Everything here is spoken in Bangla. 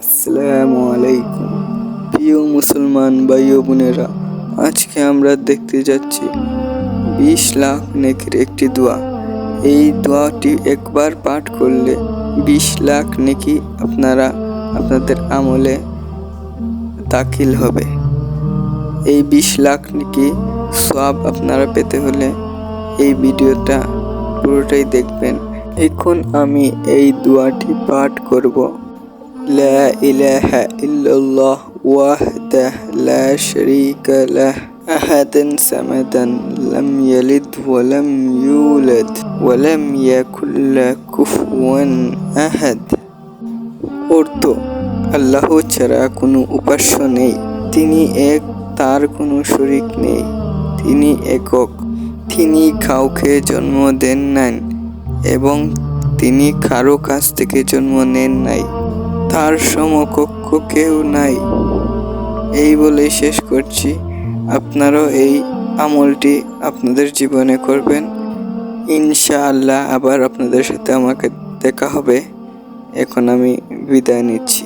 আসসালামু আলাইকুম প্রিয় মুসলমান ভাই ও বোনেরা, আজকে আমরা দেখতে যাচ্ছি 20 লাখ নেকির একটি দোয়া। এই দোয়াটি একবার পাঠ করলে 20 লাখ নেকি আপনাদের আমলে দাখিল হবে। এই 20 লাখ নেকি সওয়াব আপনারা পেতে হলে এই ভিডিওটা পুরোটাই দেখবেন। এখন আমি এই দোয়াটি পাঠ করব। لا إله إلا الله وحده لا شريك له أحدا صمدا لم يلد ولم يولد ولم يكن له كفوا أحد। অর্থ: আল্লাহ ছাড়া কোনো উপাস্য নেই, তিনি এক, তার কোনো শরীক নেই, তিনি একক, তিনি কাউকে জন্ম দেন নাই এবং তিনি কারো কাছ থেকে জন্ম নেন নাই, তার সমকক্ষ কেউ নাই। এই বলে শেষ করছি। আপনারাও এই আমলটি আপনাদের জীবনে করবেন ইনশাআল্লাহ। আবার আপনাদের সাথে আমাকে দেখা হবে। এখন আমি বিদায় নিচ্ছি।